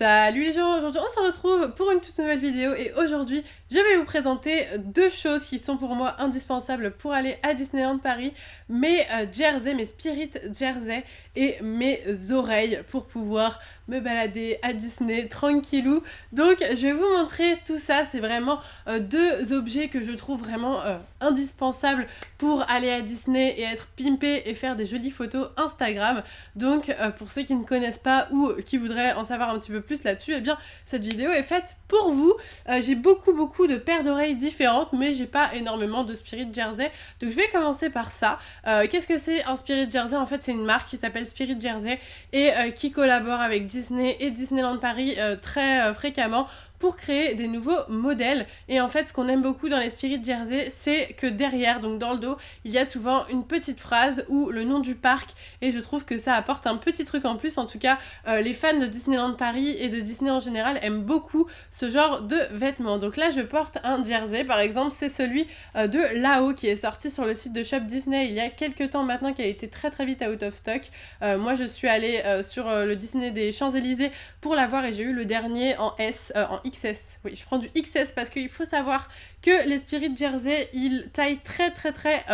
Salut les gens, aujourd'hui on se retrouve pour une toute nouvelle vidéo et aujourd'hui je vais vous présenter deux choses qui sont pour moi indispensables pour aller à Disneyland Paris, mes jerseys, mes Spirit Jersey et mes oreilles pour pouvoir me balader à Disney tranquillou. Donc je vais vous montrer tout ça, c'est vraiment deux objets que je trouve vraiment indispensables pour aller à Disney et être pimpé et faire des jolies photos Instagram. Donc pour ceux qui ne connaissent pas ou qui voudraient en savoir un petit peu plus là-dessus, eh bien cette vidéo est faite pour vous. J'ai beaucoup de paires d'oreilles différentes, mais j'ai pas énormément de Spirit Jersey, donc je vais commencer par ça. Qu'est-ce que c'est un Spirit Jersey? En fait c'est une marque qui s'appelle Spirit Jersey et qui collabore avec Disney et Disneyland Paris très fréquemment pour créer des nouveaux modèles. Et en fait ce qu'on aime beaucoup dans les Spirit Jersey, c'est que derrière, donc dans le dos, il y a souvent une petite phrase ou le nom du parc, et je trouve que ça apporte un petit truc en plus. En tout cas les fans de Disneyland Paris et de Disney en général aiment beaucoup ce genre de vêtements. Donc là je porte un jersey par exemple, c'est celui de Lao qui est sorti sur le site de Shop Disney il y a quelques temps maintenant, qui a été très vite out of stock. Moi je suis allée sur le Disney des Champs-Élysées pour l'avoir et j'ai eu le dernier en S, en XS. Oui, je prends du XS parce qu'il faut savoir que les Spirit Jersey, ils taillent très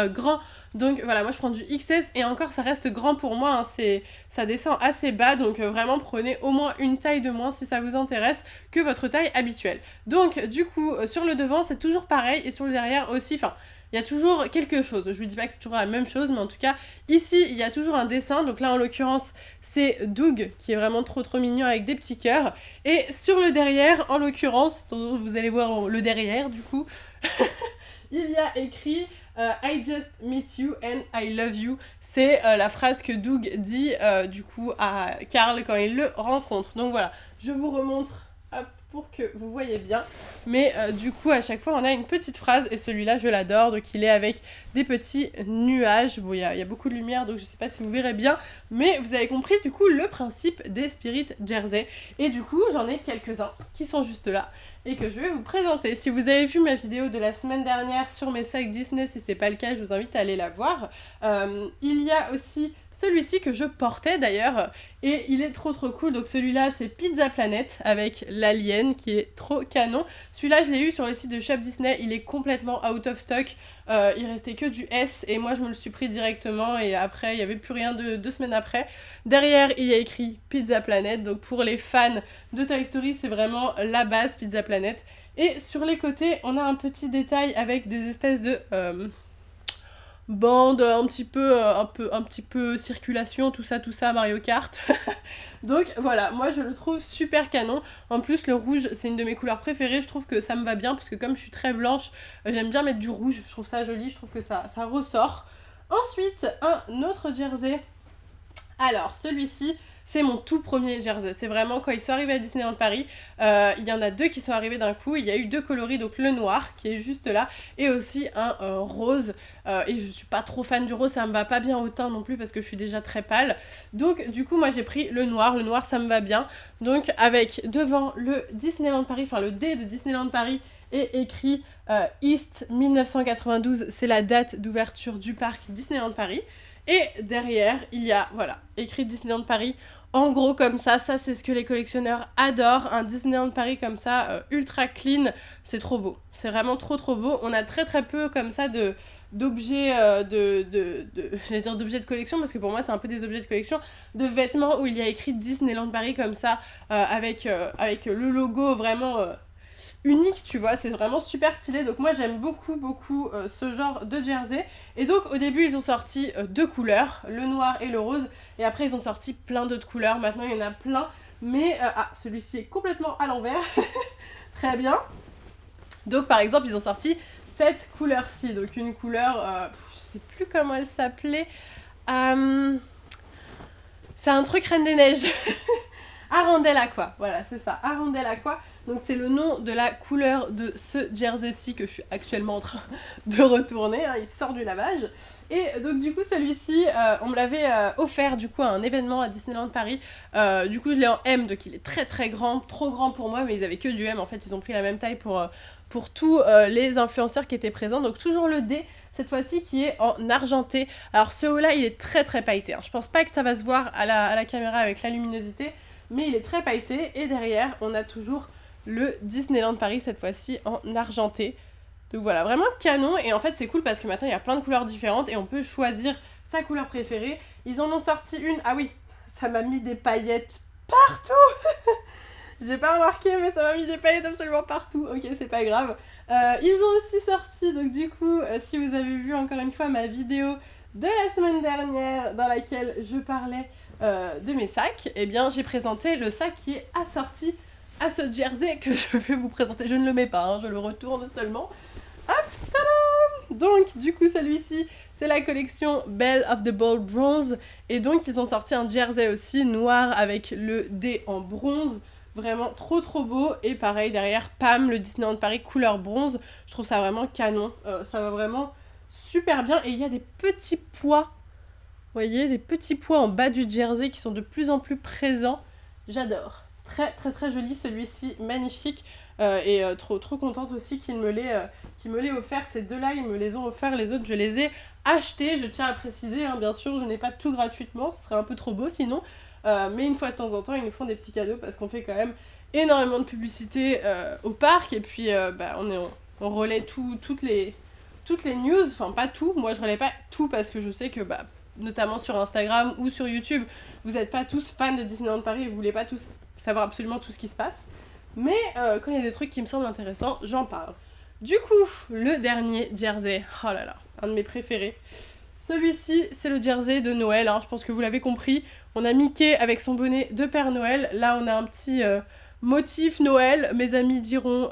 grand. Donc voilà, moi je prends du XS et encore ça reste grand pour moi, hein, ça descend assez bas, donc vraiment prenez au moins une taille de moins si ça vous intéresse que votre taille habituelle. Donc du coup, sur le devant c'est toujours pareil et sur le derrière aussi, enfin il y a toujours quelque chose. Je vous dis pas que c'est toujours la même chose, mais en tout cas, ici, il y a toujours un dessin. Donc là, en l'occurrence, c'est Doug, qui est vraiment trop mignon avec des petits cœurs. Et sur le derrière, en l'occurrence, vous allez voir le derrière, du coup, il y a écrit I just meet you and I love you. C'est la phrase que Doug dit, du coup, à Carl quand il le rencontre. Donc voilà, je vous remontre pour que vous voyez bien, mais du coup à chaque fois on a une petite phrase et celui-là je l'adore, donc il est avec des petits nuages. Bon, il y a beaucoup de lumière donc je sais pas si vous verrez bien, mais vous avez compris du coup le principe des Spirit Jersey. Et du coup j'en ai quelques-uns qui sont juste là et que je vais vous présenter. Si vous avez vu ma vidéo de la semaine dernière sur mes sacs Disney, si c'est pas le cas je vous invite à aller la voir. Il y a aussi celui-ci que je portais d'ailleurs et il est trop cool. Donc celui-là c'est Pizza Planet avec l'alien qui est trop canon. Celui-là je l'ai eu sur le site de Shop Disney, il est complètement out of stock. Il restait que du S et moi je me le suis pris directement et après il n'y avait plus rien deux semaines après. Derrière il y a écrit Pizza Planet, donc pour les fans de Toy Story c'est vraiment la base Pizza Planet. Et sur les côtés on a un petit détail avec des espèces de bande, un petit peu circulation, tout ça, Mario Kart. Donc voilà, moi je le trouve super canon. En plus le rouge c'est une de mes couleurs préférées, je trouve que ça me va bien parce que comme je suis très blanche, j'aime bien mettre du rouge, je trouve ça joli, je trouve que ça ressort. Ensuite, un autre jersey. Alors celui-ci, c'est mon tout premier jersey. C'est vraiment quand ils sont arrivés à Disneyland Paris. Il y en a deux qui sont arrivés d'un coup. Il y a eu deux coloris, donc le noir qui est juste là et aussi un rose. Et je suis pas trop fan du rose, ça me va pas bien au teint non plus parce que je suis déjà très pâle. Donc du coup moi j'ai pris le noir. Le noir ça me va bien. Donc avec devant le Disneyland Paris, enfin le D de Disneyland Paris est écrit East 1992. C'est la date d'ouverture du parc Disneyland Paris. Et derrière, il y a, voilà, écrit Disneyland Paris, en gros comme ça c'est ce que les collectionneurs adorent, un Disneyland Paris comme ça, ultra clean, c'est trop beau, c'est vraiment trop beau. On a très peu comme ça d'objets, j'allais dire d'objets de collection, parce que pour moi c'est un peu des objets de collection, de vêtements où il y a écrit Disneyland Paris comme ça, avec le logo vraiment unique, tu vois, c'est vraiment super stylé. Donc moi j'aime beaucoup ce genre de jersey. Et donc au début ils ont sorti deux couleurs, le noir et le rose, et après ils ont sorti plein d'autres couleurs. Maintenant il y en a plein, mais celui-ci est complètement à l'envers. Très bien. Donc par exemple ils ont sorti cette couleur-ci, donc une couleur, je sais plus comment elle s'appelait, c'est un truc Reine des Neiges. Arendelle Aqua, voilà c'est ça, Arendelle Aqua. Donc c'est le nom de la couleur de ce jersey-ci que je suis actuellement en train de retourner, hein, il sort du lavage. Et donc du coup celui-ci, on me l'avait offert du coup à un événement à Disneyland Paris. Du coup je l'ai en M, donc il est très grand, trop grand pour moi, mais ils avaient que du M, en fait ils ont pris la même taille pour tous les influenceurs qui étaient présents. Donc toujours le D, cette fois-ci qui est en argenté. Alors ce haut là il est très pailleté, hein. Je pense pas que ça va se voir à la caméra avec la luminosité, mais il est très pailleté. Et derrière, on a toujours le Disneyland Paris, cette fois-ci en argenté. Donc voilà, vraiment canon. Et en fait, c'est cool parce que maintenant, il y a plein de couleurs différentes et on peut choisir sa couleur préférée. Ils en ont sorti une, ah oui, ça m'a mis des paillettes partout. J'ai pas remarqué, mais ça m'a mis des paillettes absolument partout. Ok, c'est pas grave. Ils ont aussi sorti, donc du coup, si vous avez vu encore une fois ma vidéo de la semaine dernière dans laquelle je parlais de mes sacs, eh bien j'ai présenté le sac qui est assorti à ce jersey que je vais vous présenter. Je ne le mets pas, hein, je le retourne seulement. Hop, tadam! Donc du coup celui-ci, c'est la collection Belle of the Ball Bronze. Et donc ils ont sorti un jersey aussi noir avec le D en bronze. Vraiment trop beau. Et pareil derrière, Pam, le Disneyland Paris couleur bronze. Je trouve ça vraiment canon. Ça va vraiment super bien. Et il y a des petits pois. Vous voyez, des petits pois en bas du jersey qui sont de plus en plus présents. J'adore. Très joli celui-ci, magnifique. Et trop contente aussi qu'il me l'ait offert. Ces deux-là, ils me les ont offerts. Les autres, je les ai achetés. Je tiens à préciser, hein, bien sûr, je n'ai pas tout gratuitement. Ce serait un peu trop beau sinon. Mais une fois de temps en temps, ils nous font des petits cadeaux parce qu'on fait quand même énormément de publicité au parc. Et puis, on relaie toutes les news. Enfin, pas tout. Moi, je relaie pas tout parce que je sais que, notamment sur Instagram ou sur YouTube, vous n'êtes pas tous fans de Disneyland Paris et vous voulez pas tous savoir absolument tout ce qui se passe. Mais quand il y a des trucs qui me semblent intéressants, j'en parle. Du coup, le dernier jersey, oh là là, un de mes préférés. Celui-ci, c'est le jersey de Noël, hein, je pense que vous l'avez compris. On a Mickey avec son bonnet de Père Noël. Là, on a un petit motif Noël. Mes amis diront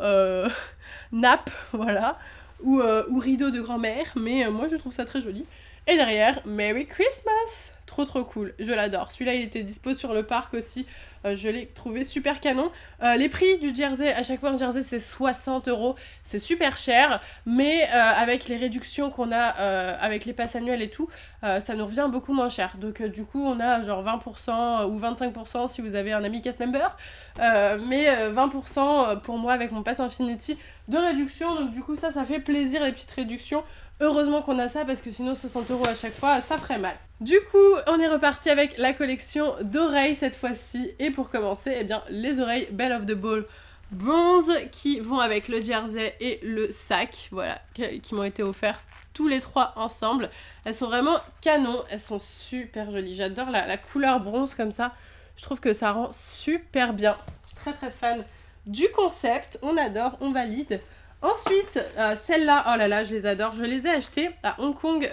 nappe, voilà. Ou rideau de grand-mère. Mais moi, je trouve ça très joli. Et derrière, Merry Christmas! Trop cool, je l'adore. Celui-là, il était dispo sur le parc aussi. Je l'ai trouvé super canon. Les prix du jersey, à chaque fois un jersey c'est 60 €, c'est super cher, mais avec les réductions qu'on a avec les passes annuelles et tout, ça nous revient beaucoup moins cher. Donc du coup on a genre 20% ou 25% si vous avez un ami cast member, mais 20% pour moi avec mon pass Infinity de réduction. Donc du coup ça fait plaisir les petites réductions. Heureusement qu'on a ça parce que sinon 60 € à chaque fois ça ferait mal. Du coup on est reparti avec la collection d'oreilles cette fois-ci. Et pour commencer, eh bien, les oreilles Belle of the Ball Bronze qui vont avec le jersey et le sac, voilà, qui m'ont été offerts tous les trois ensemble. Elles sont vraiment canon, elles sont super jolies. J'adore la couleur bronze comme ça, je trouve que ça rend super bien. Très fan du concept, on adore, on valide. Ensuite, celles-là, oh là là, je les adore. Je les ai achetées à Hong Kong,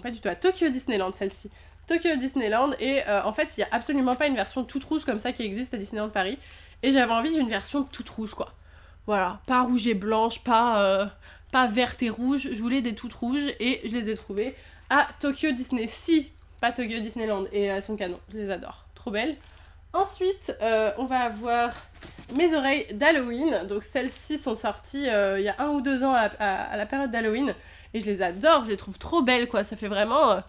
pas du tout, à Tokyo Disneyland, celle-ci. Tokyo Disneyland, et en fait, il n'y a absolument pas une version toute rouge comme ça qui existe à Disneyland Paris. Et j'avais envie d'une version toute rouge, quoi. Voilà, pas rouge et blanche, pas verte et rouge. Je voulais des toutes rouges et je les ai trouvées à Tokyo Disney. Si, pas Tokyo Disneyland, et elles sont canon, je les adore. Trop belles. Ensuite, on va avoir mes oreilles d'Halloween. Donc celles-ci sont sorties il y a 1 ou 2 ans à la période d'Halloween. Et je les adore, je les trouve trop belles, quoi. Ça fait vraiment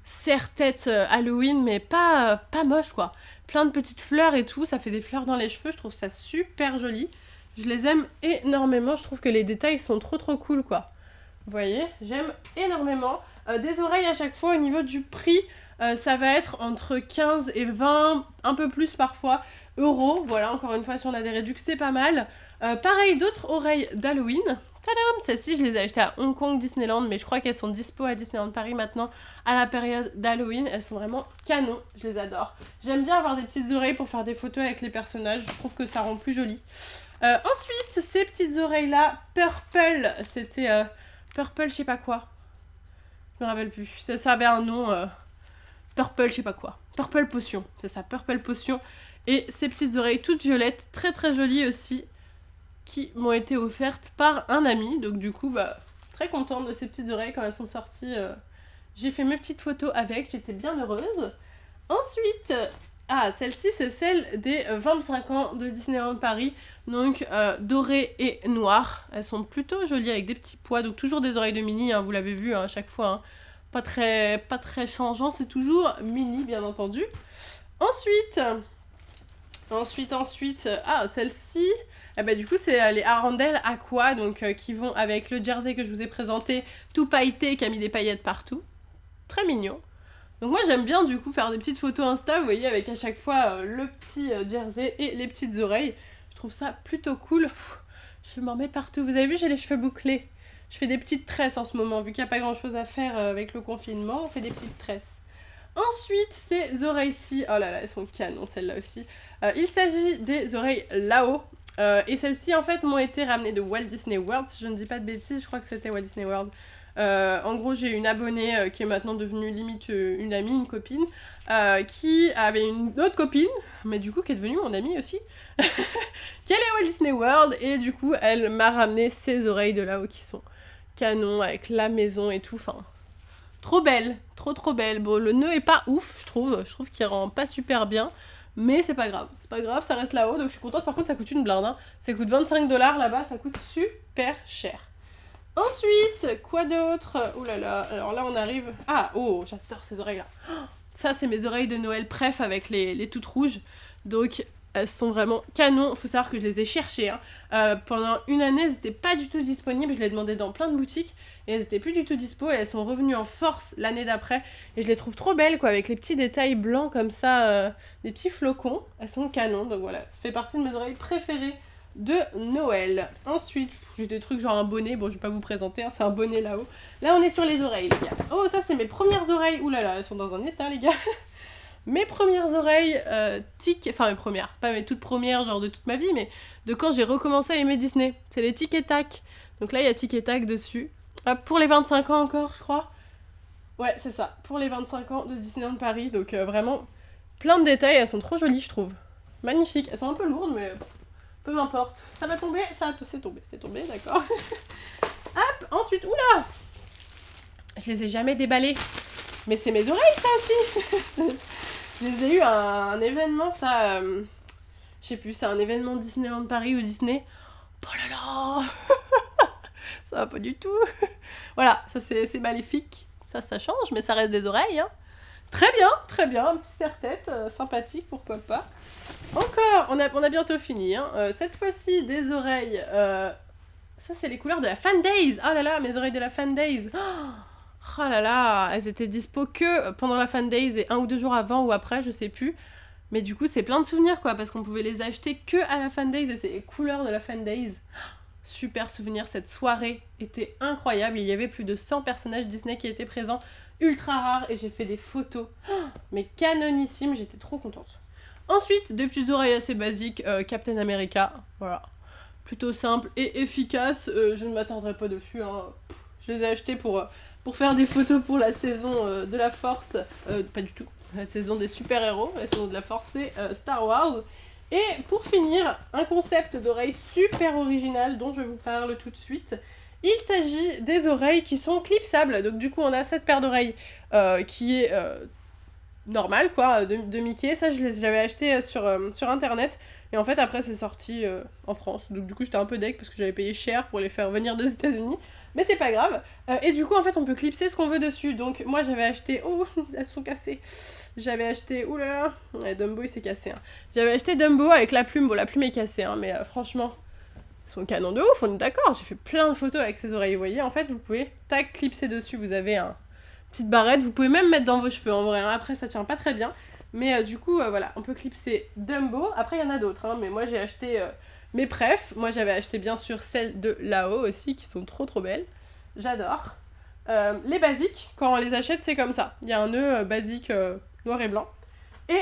serre-tête Halloween, mais pas moche, quoi. Plein de petites fleurs et tout, ça fait des fleurs dans les cheveux, je trouve ça super joli. Je les aime énormément, je trouve que les détails sont trop cool, quoi. Vous voyez, j'aime énormément. Des oreilles à chaque fois au niveau du prix. Ça va être entre 15 et 20, un peu plus parfois, euros. Voilà, encore une fois, si on a des réductions, c'est pas mal. Pareil, d'autres oreilles d'Halloween. Tadam! Celles-ci, je les ai achetées à Hong Kong Disneyland, mais je crois qu'elles sont dispo à Disneyland Paris maintenant, à la période d'Halloween. Elles sont vraiment canon, je les adore. J'aime bien avoir des petites oreilles pour faire des photos avec les personnages, je trouve que ça rend plus joli. Ensuite, ces petites oreilles-là, Purple, c'était Purple je sais pas quoi. Je me rappelle plus, ça avait un nom... Purple, je sais pas quoi. Purple Potion, c'est ça, Purple Potion. Et ces petites oreilles toutes violettes, très jolies aussi, qui m'ont été offertes par un ami. Donc du coup, très contente de ces petites oreilles quand elles sont sorties. J'ai fait mes petites photos avec, j'étais bien heureuse. Ensuite, celle-ci, c'est celle des 25 ans de Disneyland Paris. Donc dorée et noire. Elles sont plutôt jolies avec des petits pois. Donc toujours des oreilles de mini, hein, vous l'avez vu à chaque fois, hein. Pas très changeant, c'est toujours mini, bien entendu. Ensuite, celle-ci, du coup, c'est les Arendelle Aqua, donc qui vont avec le jersey que je vous ai présenté, tout pailleté, qui a mis des paillettes partout. Très mignon. Donc moi j'aime bien du coup faire des petites photos Insta, vous voyez, avec à chaque fois le petit jersey et les petites oreilles. Je trouve ça plutôt cool. Je m'en mets partout. Vous avez vu, j'ai les cheveux bouclés. Je fais des petites tresses en ce moment, vu qu'il n'y a pas grand chose à faire avec le confinement, on fait des petites tresses. Ensuite, ces oreilles-ci, oh là là, elles sont canon celles-là aussi. Il s'agit des oreilles là-haut. Et celles-ci, en fait, m'ont été ramenées de Walt Disney World, si je ne dis pas de bêtises, je crois que c'était Walt Disney World. En gros, j'ai une abonnée qui est maintenant devenue limite une amie, une copine, qui avait une autre copine, mais du coup qui est devenue mon amie aussi, qui allait à Walt Disney World, et du coup, elle m'a ramené ces oreilles de là-haut qui sont canon, avec la maison et tout, enfin... Trop belle, trop belle. Bon, le nœud est pas ouf, je trouve qu'il rend pas super bien, mais c'est pas grave, ça reste là-haut, donc je suis contente. Par contre, ça coûte une blinde, hein. Ça coûte 25$ là-bas, ça coûte super cher. Ensuite, quoi d'autre? Ouh là là, alors là on arrive... Ah, oh, j'adore ces oreilles-là. Ça, c'est mes oreilles de Noël préf avec les toutes rouges, donc... Elles sont vraiment canon, faut savoir que je les ai cherchées. Hein. Pendant une année, elles n'étaient pas du tout disponibles, je les demandais dans plein de boutiques, et elles n'étaient plus du tout dispo, et elles sont revenues en force l'année d'après, et je les trouve trop belles, quoi, avec les petits détails blancs comme ça, des petits flocons, elles sont canon, donc voilà, fait partie de mes oreilles préférées de Noël. Ensuite, j'ai des trucs genre un bonnet, bon je vais pas vous présenter, hein, c'est un bonnet là-haut. Là on est sur les oreilles, les gars. Oh, ça c'est mes premières oreilles, oulala, elles sont dans un état, les gars. Mes premières oreilles, enfin mes premières, pas mes toutes premières, genre de toute ma vie, mais de quand j'ai recommencé à aimer Disney. C'est les Tic et Tac. Donc là, il y a Tic et Tac dessus. Pour les 25 ans encore, je crois. Ouais, c'est ça, pour les 25 ans de Disneyland Paris. Donc vraiment, plein de détails, elles sont trop jolies, je trouve. Magnifiques. Elles sont un peu lourdes, mais peu m'importe. Ça va tomber, c'est tombé, d'accord. Hop, ensuite, oula! Je les ai jamais déballées. Mais c'est mes oreilles, ça aussi. Je les ai eu à un événement, ça... je sais plus, c'est un événement Disneyland Paris ou Disney. Oh là là. Ça va pas du tout. Voilà, ça c'est maléfique. Ça change, mais ça reste des oreilles. Hein. Très bien. Un petit serre-tête, sympathique, pourquoi pas. Encore, on a bientôt fini. Hein. Cette fois-ci, des oreilles... Ça, c'est les couleurs de la Fan Days. Oh là là, mes oreilles de la Fan Days. Oh là là, elles étaient dispo que pendant la Fan Days et 1 ou 2 jours avant ou après, je sais plus. Mais du coup, c'est plein de souvenirs, quoi, parce qu'on pouvait les acheter que à la Fan Days et c'est les couleurs de la Fan Days. Super souvenir, cette soirée était incroyable. Il y avait plus de 100 personnages Disney qui étaient présents, ultra rares, et j'ai fait des photos, mais canonissimes, j'étais trop contente. Ensuite, des petites oreilles assez basiques, Captain America, voilà. Plutôt simple et efficace, je ne m'attendrai pas dessus, hein. Je les ai achetées pour faire des photos pour la saison de la Force, pas du tout, la saison des super-héros, la saison de la Force c'est Star Wars. Et pour finir, un concept d'oreille super original dont je vous parle tout de suite. Il s'agit des oreilles qui sont clipsables, donc du coup on a cette paire d'oreilles qui est normale quoi, de Mickey, ça j'avais acheté sur internet. Et en fait après c'est sorti en France, donc du coup j'étais un peu deg parce que j'avais payé cher pour les faire venir des États-Unis. Mais c'est pas grave. Et du coup, en fait, on peut clipser ce qu'on veut dessus. Donc, moi, j'avais acheté... Oh, elles sont cassées. J'avais acheté... Ouh là là. Ouais, Dumbo, il s'est cassé. Hein. J'avais acheté Dumbo avec la plume. Bon, la plume est cassée, hein, mais franchement, ils sont canons de ouf, on est d'accord. J'ai fait plein de photos avec ces oreilles. Vous voyez, en fait, vous pouvez, tac, clipser dessus. Vous avez une petite barrette. Vous pouvez même mettre dans vos cheveux, en vrai. Hein. Après, ça tient pas très bien. Mais du coup, voilà, on peut clipser Dumbo. Après, il y en a d'autres, hein, mais moi, j'ai acheté... mes prefs, moi j'avais acheté bien sûr celles de là-haut aussi, qui sont trop belles. J'adore. Les basiques, quand on les achète, c'est comme ça. Il y a un nœud basique noir et blanc. Et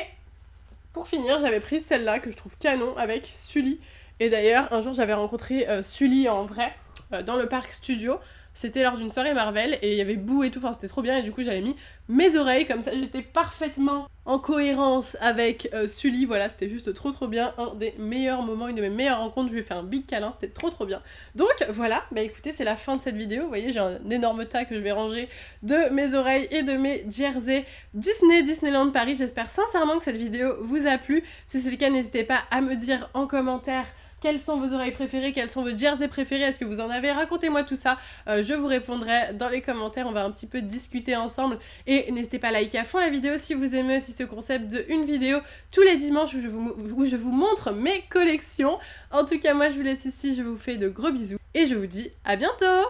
pour finir, j'avais pris celle-là que je trouve canon avec Sully. Et d'ailleurs, un jour j'avais rencontré Sully en vrai dans le parc studio. C'était lors d'une soirée Marvel et il y avait Boo et tout, enfin c'était trop bien et du coup j'avais mis mes oreilles comme ça, j'étais parfaitement en cohérence avec Sully, voilà, c'était juste trop bien, un des meilleurs moments, une de mes meilleures rencontres, je lui ai fait un big câlin, c'était trop bien. Donc voilà, bah écoutez, c'est la fin de cette vidéo, vous voyez j'ai un énorme tas que je vais ranger de mes oreilles et de mes jerseys Disneyland Paris, j'espère sincèrement que cette vidéo vous a plu, si c'est le cas n'hésitez pas à me dire en commentaire quelles sont vos oreilles préférées, quels sont vos jerseys préférés, est-ce que vous en avez, racontez-moi tout ça, je vous répondrai dans les commentaires, on va un petit peu discuter ensemble, et n'hésitez pas à liker à fond la vidéo si vous aimez aussi ce concept de une vidéo tous les dimanches où je vous montre mes collections. En tout cas moi je vous laisse ici, je vous fais de gros bisous, et je vous dis à bientôt.